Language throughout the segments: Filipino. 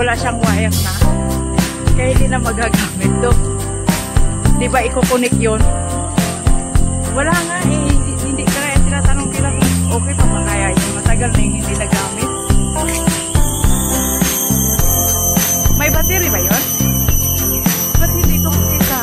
Wala siyang wire na. Kaya hindi na magagamit to. Di ba ikukunik yun? Wala nga eh. Hindi kaya tinatanong kila kung okay pa ba kaya yun. Matagal na yung hindi nagamit. May battery ba yun? Ba't hindi ko makita?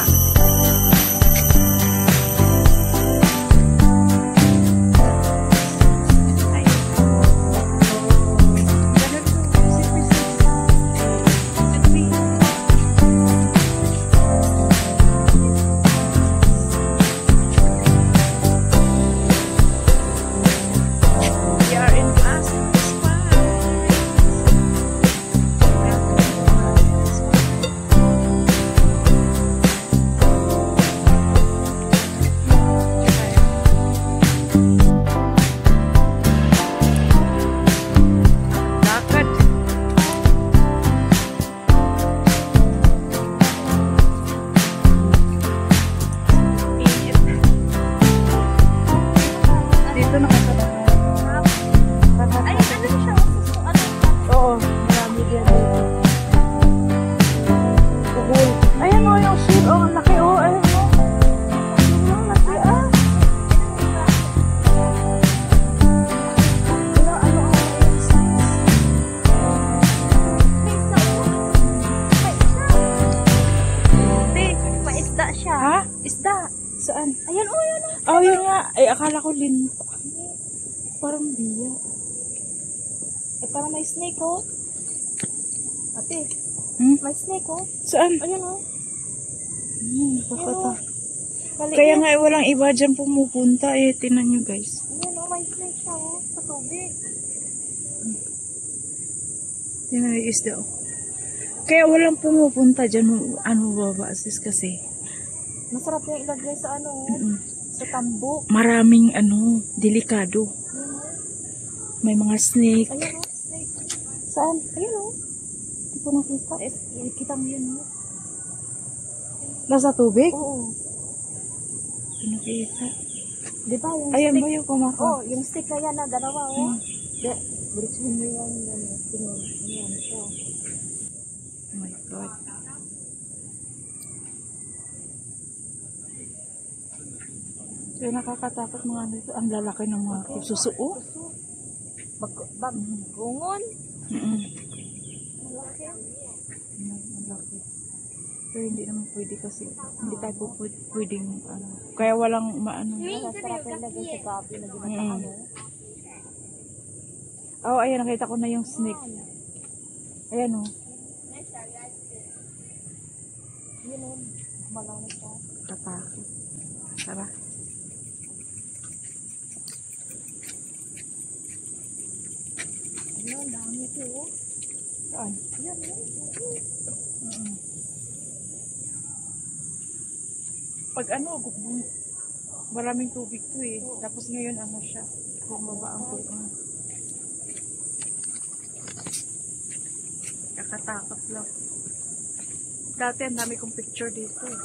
Isda. Saan? Ayan, oh, yun. Oh, yun nga. Ay, akala ko linta. Parang biya. Eh, parang may snake, oh. Ate, may snake, oh. Saan? Ayan, oh. Nakakata. Kaya nga, walang iba dyan pumupunta. Eh, tinan nyo, guys. Ayan, oh, may snake siya, oh. Sa tubig. Tinan yung isda, oh. Kaya walang pumupunta dyan. Ano ba, sis, kasi masarap yung ilagay sa ano, sa tambo. Maraming delikado. May mga snake. Ayun, oh, snake. Saan? Ayun, oh. Hindi ko nakita. Kita mo yun, oh. Nasa tubig? Oo. Hindi nakita. Di ba yung ayan stick? Ba yung kumaka? Oh, yung stick na yan na dalawa, oh. Diretsuhin mo yan, tingin. Ayan siya. Oh my God. Kaya nakakatakot mga dito. Ang lalaki ng mga susuo. Bagungon? Malaki. Pero hindi naman pwede kasi. Hindi tayo pwedeng kaya walang maano. Sarap yung lagay sa gabi na ginatahan mo. Oh, ayan. Nakita ko na yung snake. Ayan, oh. Yun, oh. Malaw na siya. Katakot. Tara. Ayan, dami ito, oh. Saan? Ayan, oh. Pag maraming tubig to eh. Tapos ngayon siya. Bumaba ang tubig. Kakatakot lang. Dati ang dami kong picture dito eh.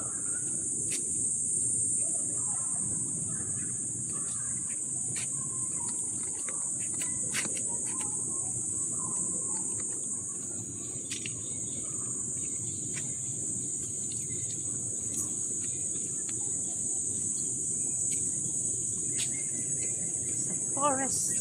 Forest.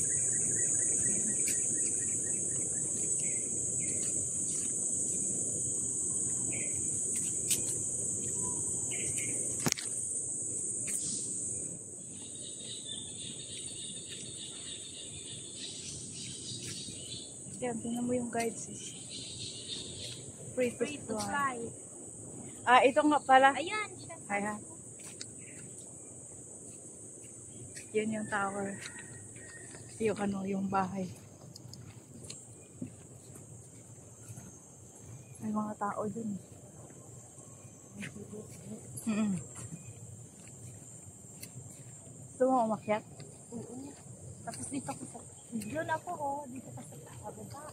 Yan, tingnan mo yung guide, sis. Free to fly. Ito nga pala. Ayan siya. Ayan. Yan yung tower. Yung ano, yung bahay. May mga tao dun. Gusto mo umakyat? Oo. Tapos dito ako sa... Doon ako, oh. Dito ka sa baba.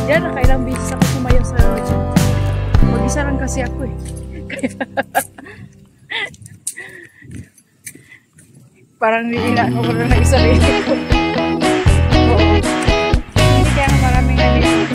Yan, nakailang beses ako sumayaw sa dyan. Mag-isa lang kasi ako eh. Kaya, parang nililano ko na isa rin ko. Oo. Hindi kaya maraming nalilito.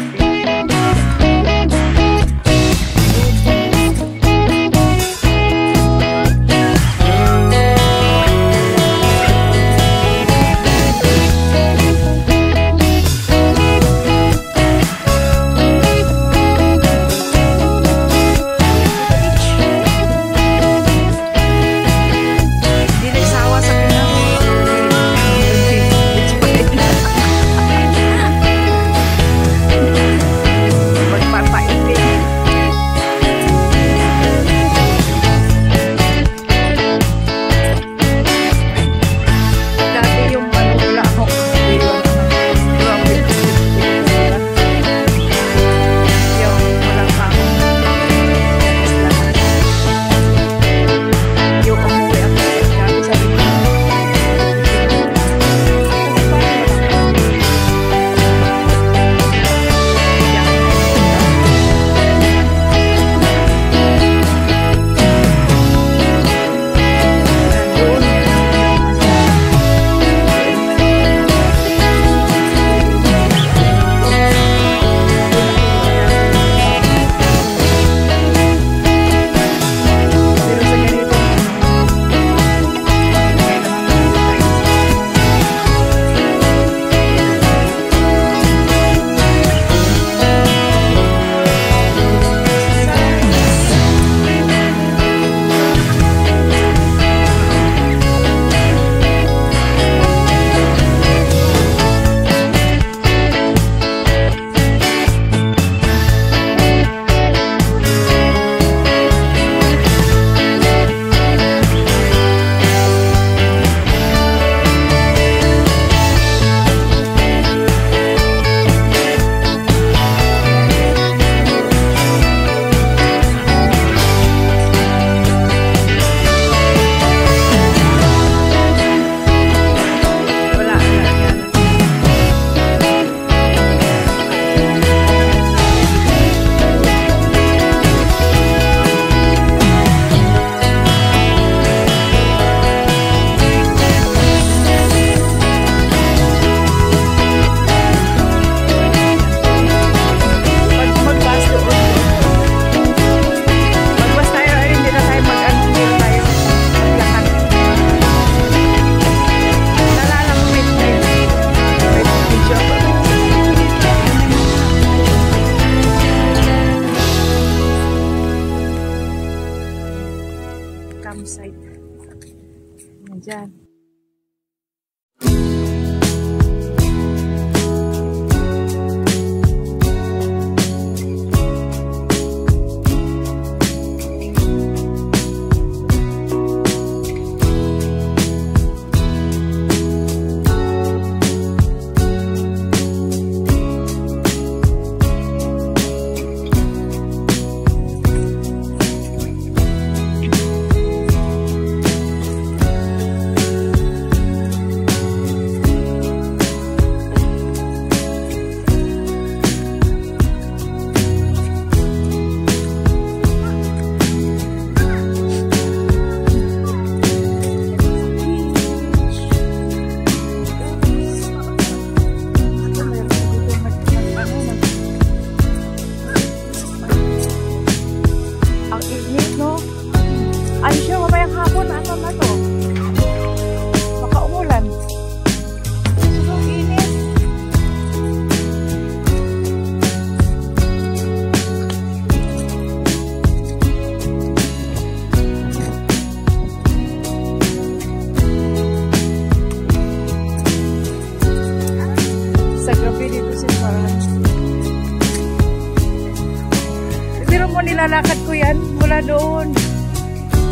nilalakad ko yan mula doon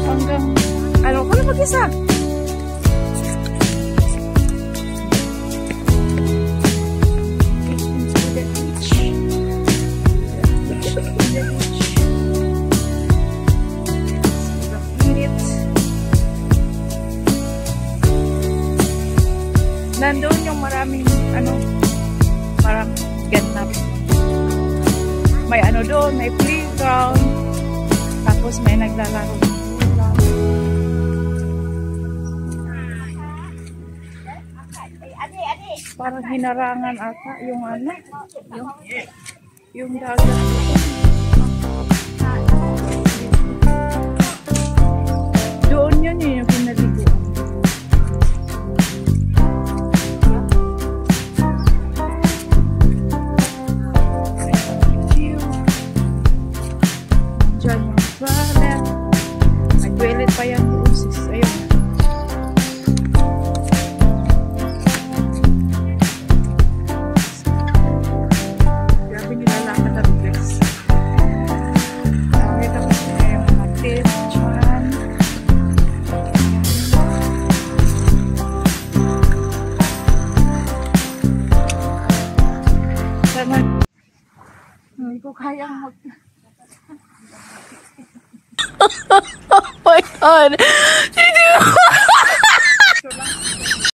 hanggang ano ko na mag-isa. Nandoon yung maraming parang ganap. May ano doon, may playground. Tapos may naglalaro. Parang hinarangan ata yung yung dagat. Doon yun yung pinaliguan. Diyan yung toilet. May toilet pa yan doon, sis. Ayun. Grabe nilalakad ang dress. Nakita ko siya yung mga tips dyan. Sana hindi ko kayang Oh my god.